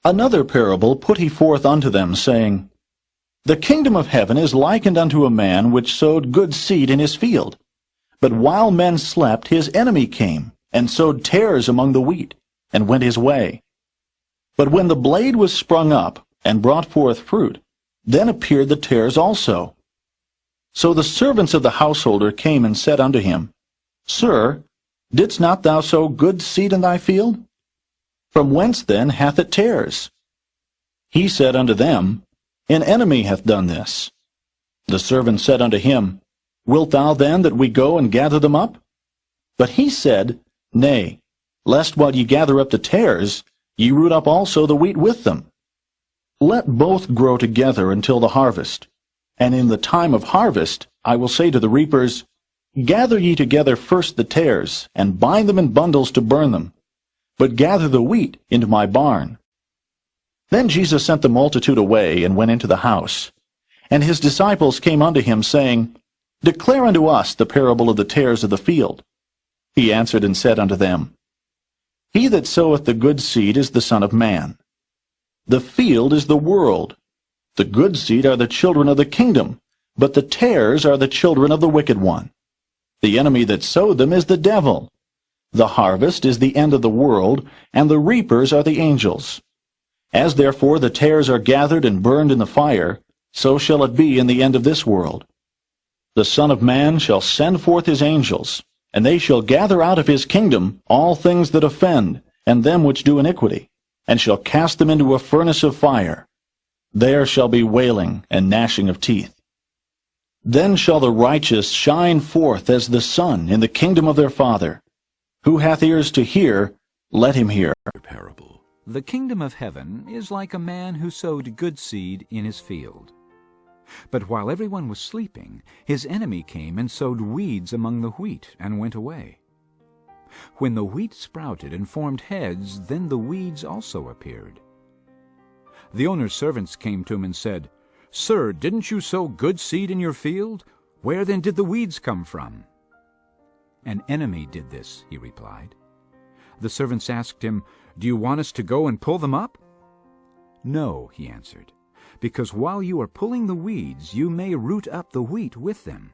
Another parable put he forth unto them, saying, The kingdom of heaven is likened unto a man which sowed good seed in his field. But while men slept, his enemy came, and sowed tares among the wheat, and went his way. But when the blade was sprung up, and brought forth fruit, then appeared the tares also. So the servants of the householder came and said unto him, Sir, didst not thou sow good seed in thy field? From whence then hath it tares? He said unto them, An enemy hath done this. The servants said unto him, Wilt thou then that we go and gather them up? But he said, Nay, lest while ye gather up the tares, ye root up also the wheat with them. Let both grow together until the harvest. And in the time of harvest I will say to the reapers, Gather ye together first the tares, and bind them in bundles to burn them, but gather the wheat into my barn. Then Jesus sent the multitude away, and went into the house. And his disciples came unto him, saying, Declare unto us the parable of the tares of the field. He answered and said unto them, He that soweth the good seed is the Son of Man. The field is the world. The good seed are the children of the kingdom, but the tares are the children of the wicked one. The enemy that sowed them is the devil. The harvest is the end of the world, and the reapers are the angels. As therefore the tares are gathered and burned in the fire, so shall it be in the end of this world. The Son of Man shall send forth his angels, and they shall gather out of his kingdom all things that offend, and them which do iniquity, and shall cast them into a furnace of fire. There shall be wailing and gnashing of teeth. Then shall the righteous shine forth as the sun in the kingdom of their Father. Who hath ears to hear, let him hear. Parable. The kingdom of heaven is like a man who sowed good seed in his field. But while everyone was sleeping, his enemy came and sowed weeds among the wheat, and went away. When the wheat sprouted and formed heads, then the weeds also appeared. The owner's servants came to him and said, Sir, didn't you sow good seed in your field? Where then did the weeds come from? An enemy did this, he replied. The servants asked him, Do you want us to go and pull them up? No, he answered, because while you are pulling the weeds, you may root up the wheat with them.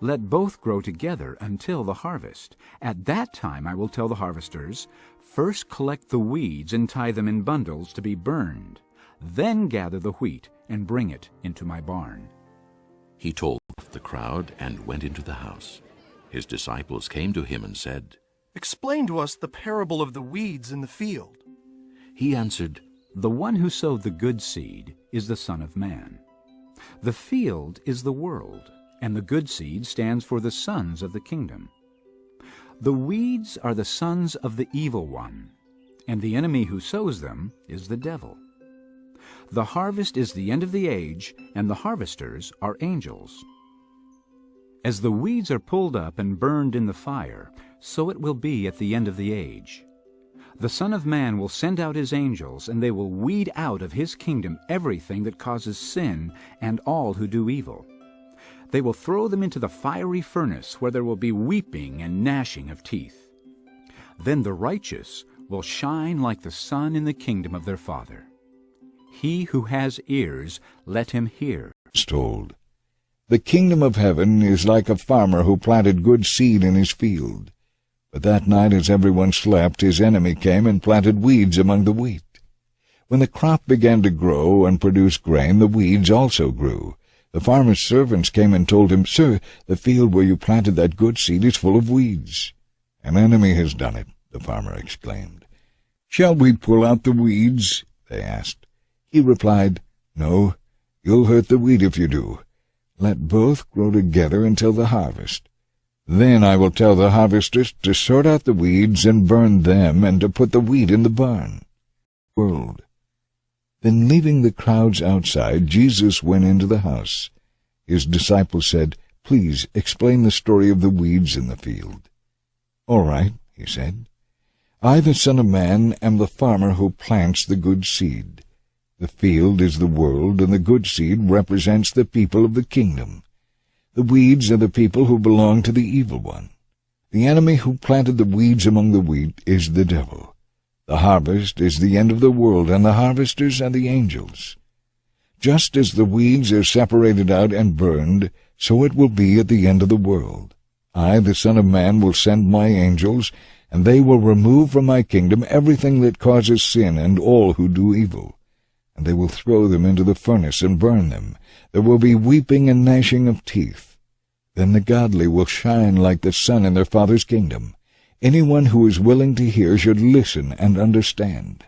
Let both grow together until the harvest. At that time I will tell the harvesters, First collect the weeds and tie them in bundles to be burned. Then gather the wheat and bring it into my barn. He told the crowd and went into the house. His disciples came to him and said, Explain to us the parable of the weeds in the field. He answered, The one who sowed the good seed is the Son of Man. The field is the world, and the good seed stands for the sons of the kingdom. The weeds are the sons of the evil one, and the enemy who sows them is the devil. The harvest is the end of the age, and the harvesters are angels. As the weeds are pulled up and burned in the fire, so it will be at the end of the age. The Son of Man will send out his angels, and they will weed out of his kingdom everything that causes sin and all who do evil. They will throw them into the fiery furnace, where there will be weeping and gnashing of teeth. Then the righteous will shine like the sun in the kingdom of their Father. He who has ears, let him hear. Told, The kingdom of heaven is like a farmer who planted good seed in his field. But that night as everyone slept, his enemy came and planted weeds among the wheat. When the crop began to grow and produce grain, the weeds also grew. The farmer's servants came and told him, Sir, the field where you planted that good seed is full of weeds. An enemy has done it, the farmer exclaimed. Shall we pull out the weeds? They asked. He replied, No, you'll hurt the wheat if you do. Let both grow together until the harvest. Then I will tell the harvesters to sort out the weeds and burn them, and to put the wheat in the barn. World. Then leaving the crowds outside, Jesus went into the house. His disciples said, Please explain the story of the weeds in the field. All right, he said. I, the Son of Man, am the farmer who plants the good seed. The field is the world, and the good seed represents the people of the kingdom. The weeds are the people who belong to the evil one. The enemy who planted the weeds among the wheat is the devil. The harvest is the end of the world, and the harvesters are the angels. Just as the weeds are separated out and burned, so it will be at the end of the world. I, the Son of Man, will send my angels, and they will remove from my kingdom everything that causes sin and all who do evil. And they will throw them into the furnace and burn them. There will be weeping and gnashing of teeth. Then the godly will shine like the sun in their Father's kingdom. Anyone who is willing to hear should listen and understand.